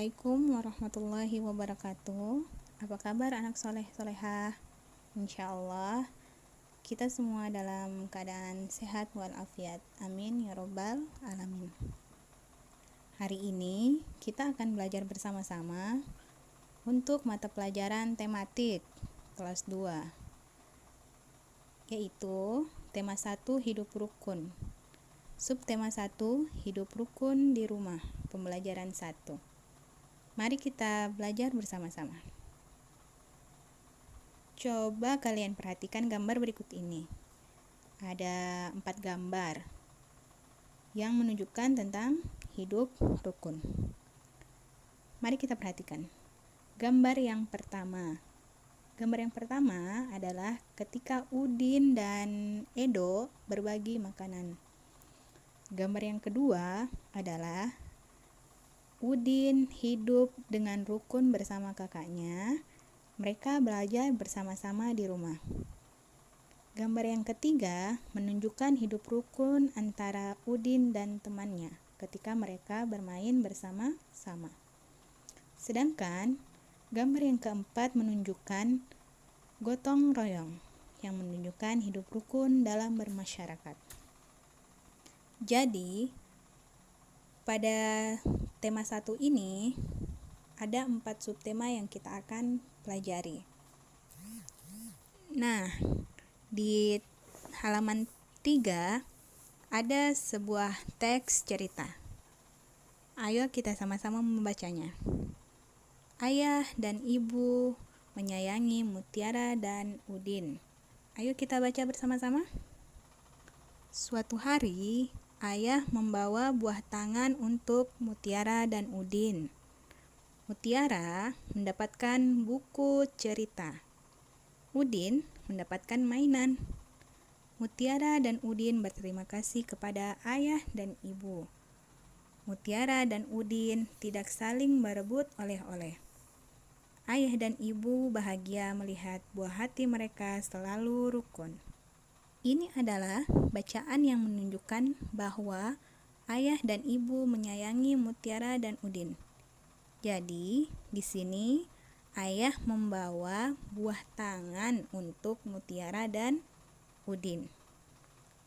Assalamualaikum warahmatullahi wabarakatuh. Apa kabar anak soleh solehah? Insya Allah kita semua dalam keadaan sehat walafiat. Amin ya robbal alamin. Hari ini kita akan belajar bersama-sama untuk mata pelajaran tematik kelas 2, yaitu tema 1 hidup rukun. Subtema 1 hidup rukun di rumah. Pembelajaran 1. Mari kita belajar bersama-sama. Coba kalian perhatikan gambar berikut ini. Ada 4 gambar yang menunjukkan tentang hidup rukun. Mari kita perhatikan. Gambar yang pertama. Gambar yang pertama adalah ketika Udin dan Edo berbagi makanan. Gambar yang kedua adalah Udin hidup dengan rukun bersama kakaknya. Mereka belajar bersama-sama di rumah. Gambar yang ketiga menunjukkan hidup rukun antara Udin dan temannya ketika mereka bermain bersama-sama. Sedangkan gambar yang keempat menunjukkan gotong royong yang menunjukkan hidup rukun dalam bermasyarakat. Jadi, pada tema 1 ini ada 4 subtema yang kita akan pelajari. Nah, di halaman 3 ada sebuah teks cerita. Ayo kita sama-sama membacanya. Ayah dan ibu menyayangi Mutiara dan Udin. Ayo kita baca bersama-sama. Suatu hari, ayah membawa buah tangan untuk Mutiara dan Udin. Mutiara mendapatkan buku cerita. Udin mendapatkan mainan. Mutiara dan Udin berterima kasih kepada ayah dan ibu. Mutiara dan Udin tidak saling berebut oleh-oleh. Ayah dan ibu bahagia melihat buah hati mereka selalu rukun. Ini adalah bacaan yang menunjukkan bahwa ayah dan ibu menyayangi Mutiara dan Udin. Jadi, di sini ayah membawa buah tangan untuk Mutiara dan Udin.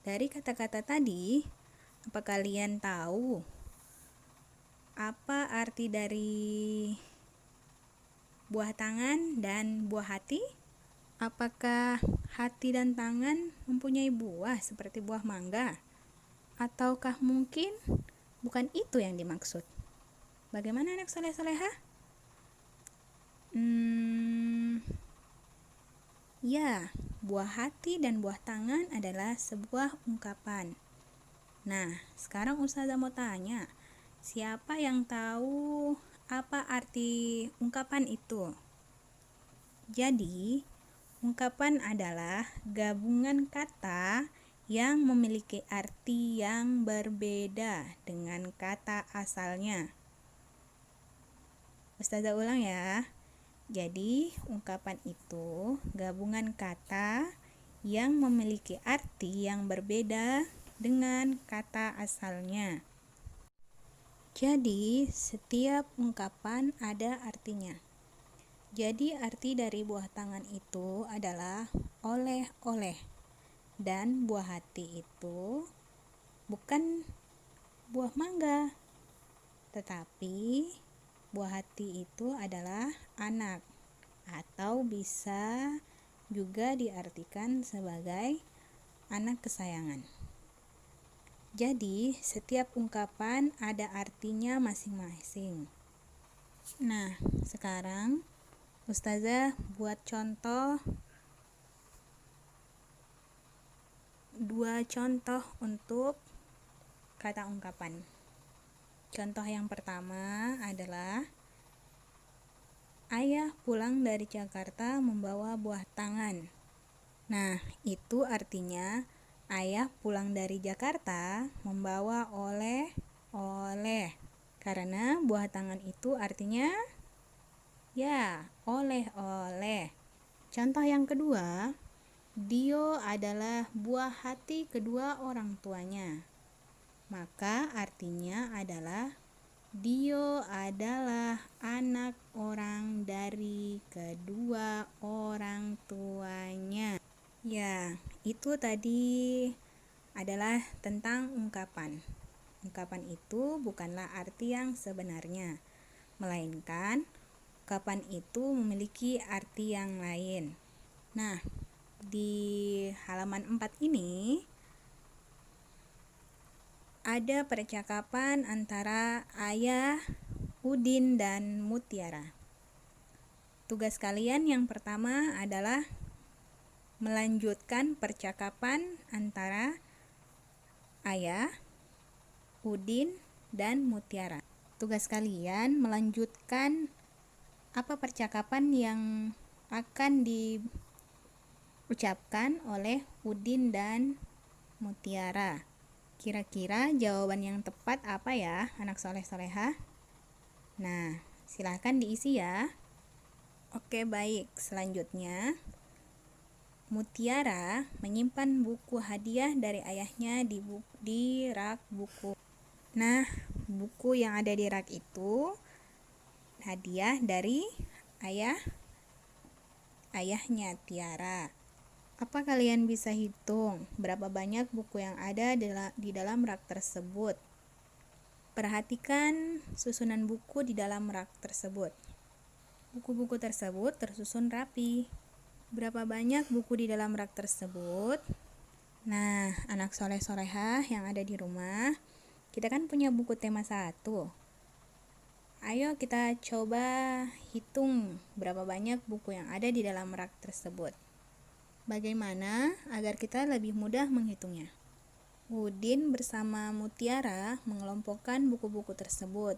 Dari kata-kata tadi, apa kalian tahu apa arti dari buah tangan dan buah hati? Apakah hati dan tangan mempunyai buah seperti buah mangga? Ataukah mungkin bukan itu yang dimaksud? Bagaimana anak soleh-solehah? Ya, buah hati dan buah tangan adalah sebuah ungkapan. Nah, sekarang Ustazah mau tanya, siapa yang tahu apa arti ungkapan itu? Jadi, ungkapan adalah gabungan kata yang memiliki arti yang berbeda dengan kata asalnya. Ustazah ulang ya. Jadi, ungkapan itu gabungan kata yang memiliki arti yang berbeda dengan kata asalnya. Jadi, setiap ungkapan ada artinya. Jadi arti dari buah tangan itu adalah oleh-oleh, dan buah hati itu bukan buah mangga, tetapi buah hati itu adalah anak, atau bisa juga diartikan sebagai anak kesayangan. Jadi setiap ungkapan ada artinya masing-masing. Nah, sekarang Ustazah buat dua contoh untuk kata ungkapan. Contoh yang pertama adalah ayah pulang dari Jakarta membawa buah tangan. Nah, itu artinya ayah pulang dari Jakarta membawa oleh-oleh. Karena buah tangan itu artinya ya, oleh-oleh. Contoh yang kedua, Dio adalah buah hati kedua orang tuanya. Maka artinya adalah Dio adalah anak orang dari kedua orang tuanya. Ya, itu tadi adalah tentang ungkapan. Ungkapan itu bukanlah arti yang sebenarnya, melainkan ungkapan itu memiliki arti yang lain. Nah, di halaman 4 ini ada percakapan antara Ayah, Udin, dan Mutiara. Tugas kalian yang pertama adalah melanjutkan percakapan antara Ayah, Udin, dan Mutiara. Tugas kalian melanjutkan apa percakapan yang akan diucapkan oleh Udin dan Mutiara. Kira-kira jawaban yang tepat apa ya, anak soleh-solehah? Nah, silahkan diisi ya. Oke, baik. Selanjutnya, Mutiara menyimpan buku hadiah dari ayahnya di rak buku. Nah, buku yang ada di rak itu hadiah dari ayahnya Tiara. Apa kalian bisa hitung berapa banyak buku yang ada di dalam rak tersebut? Perhatikan susunan buku di dalam rak tersebut. Buku-buku tersebut tersusun rapi. Berapa banyak buku di dalam rak tersebut? Nah, anak soleh-solehah yang ada di rumah, kita kan punya buku tema 1. Ayo kita coba hitung berapa banyak buku yang ada di dalam rak tersebut. Bagaimana agar kita lebih mudah menghitungnya? Udin bersama Mutiara mengelompokkan buku-buku tersebut.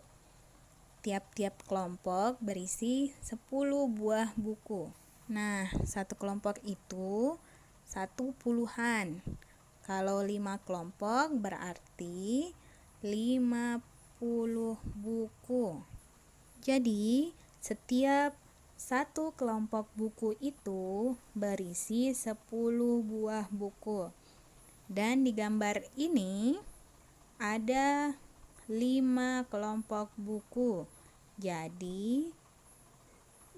Tiap-tiap kelompok berisi 10 buah buku. Nah, satu kelompok itu 10. Kalau 5 kelompok berarti 50 buku. Jadi, setiap satu kelompok buku itu berisi 10 buah buku. Dan di gambar ini ada 5 kelompok buku. Jadi,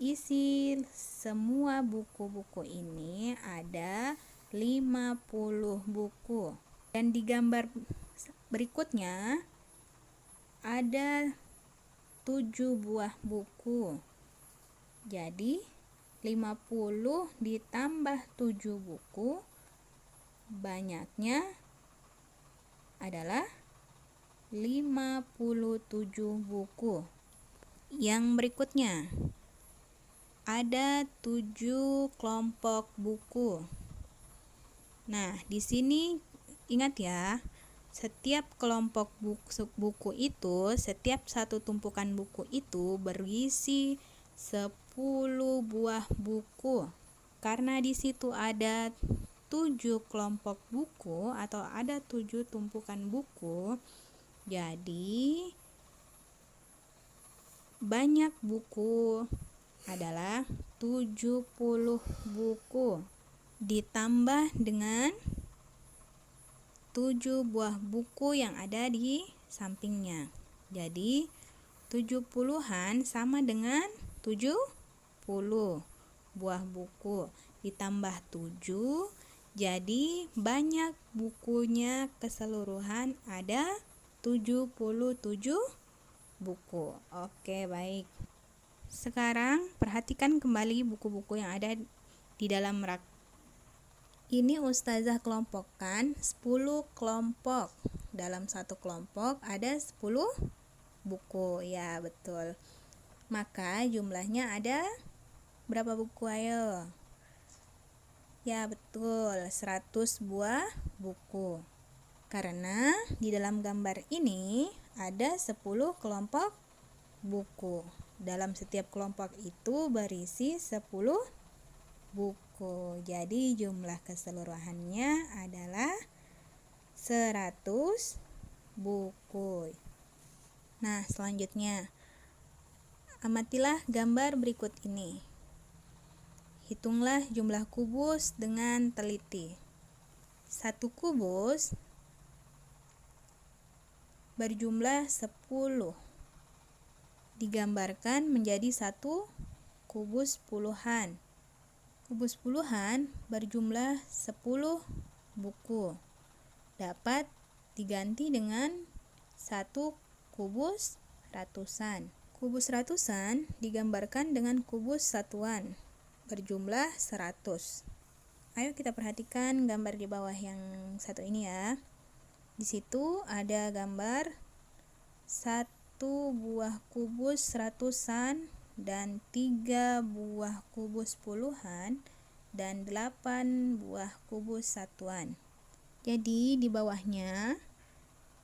isi semua buku-buku ini ada 50 buku. Dan di gambar berikutnya ada 7 buah buku. Jadi 50 ditambah 7 buku banyaknya adalah 57 buku. Yang berikutnya ada 7 kelompok buku. Nah, di sini ingat ya, setiap kelompok buku itu, setiap satu tumpukan buku itu berisi 10 buah buku. Karena di situ ada 7 kelompok buku atau ada 7 tumpukan buku, jadi banyak buku adalah 70 buku ditambah dengan 7 buah buku yang ada di sampingnya. Jadi 70-an sama dengan 70 buah buku ditambah 7, jadi banyak bukunya keseluruhan ada 77 buku. Oke, baik. Sekarang perhatikan kembali buku-buku yang ada di dalam rak. Ini Ustazah kelompokkan 10 kelompok. Dalam satu kelompok ada 10 buku. Ya, betul. Maka jumlahnya ada berapa buku, ayo? Ya, betul, 100 buah buku. Karena di dalam gambar ini ada 10 kelompok buku. Dalam setiap kelompok itu berisi 10 buku. Jadi jumlah keseluruhannya adalah 100 buku. Nah, selanjutnya amatilah gambar berikut ini. Hitunglah jumlah kubus dengan teliti. Satu kubus berjumlah 10. digambarkan menjadi satu kubus puluhan. Kubus puluhan berjumlah 10 buku. Dapat diganti dengan satu kubus ratusan. Kubus ratusan digambarkan dengan kubus satuan berjumlah 100. Ayo kita perhatikan gambar di bawah yang satu ini ya. Di situ ada gambar satu buah kubus ratusan dan 3 buah kubus puluhan dan 8 buah kubus satuan. Jadi di bawahnya,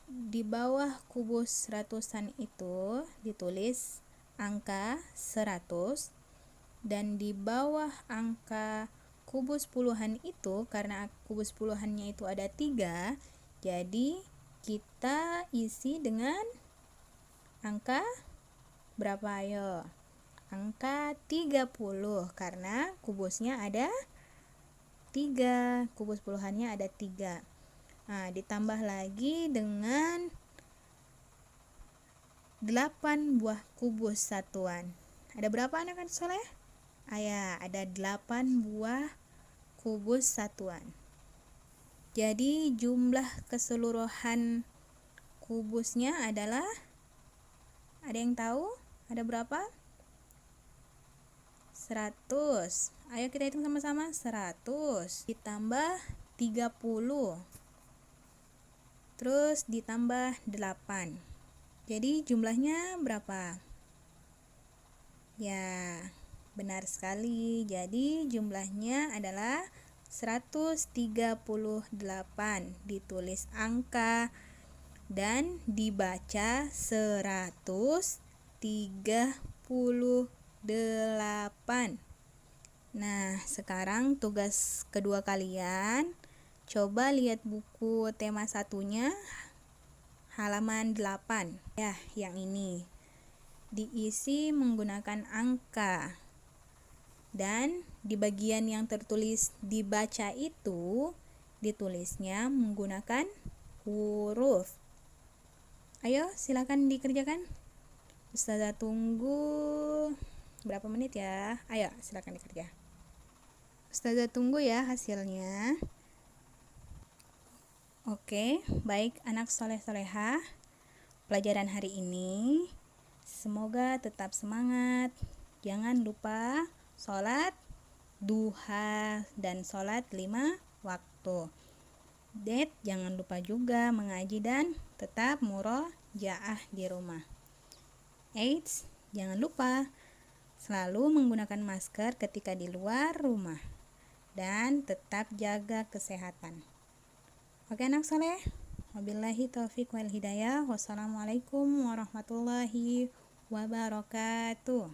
di bawah kubus ratusan itu ditulis angka 100, dan di bawah angka kubus puluhan itu, karena kubus puluhannya itu ada 3, jadi kita isi dengan angka berapa ayo? Angka 30, karena kubusnya ada 3, kubus puluhannya ada 3. Nah, ditambah lagi dengan 8 buah kubus satuan. Ada berapa anak-anak soleh? Ada 8 buah kubus satuan. Jadi jumlah keseluruhan kubusnya adalah, ada yang tahu? Ada berapa? 100. Ayo kita hitung sama-sama. 100 ditambah 30. Terus ditambah 8. Jadi jumlahnya berapa? Ya, benar sekali. Jadi jumlahnya adalah 138. Ditulis angka dan dibaca 138. Nah, sekarang tugas kedua kalian, coba lihat buku tema satunya halaman 8. Ya, yang ini. Diisi menggunakan angka. Dan di bagian yang tertulis dibaca itu, ditulisnya menggunakan huruf. Ayo, silakan dikerjakan. Ustazah tunggu berapa menit ya? Ayo, silakan dikerja. Ustazah tunggu ya hasilnya. Oke, baik anak soleh-solehah. Pelajaran hari ini semoga tetap semangat. Jangan lupa sholat duha dan sholat 5 waktu. Jangan lupa juga mengaji dan tetap murojaah di rumah. Jangan lupa selalu menggunakan masker ketika di luar rumah dan tetap jaga kesehatan. Oke anak soleh, wabillahi taufiq wal hidayah. Wassalamualaikum warahmatullahi wabarakatuh.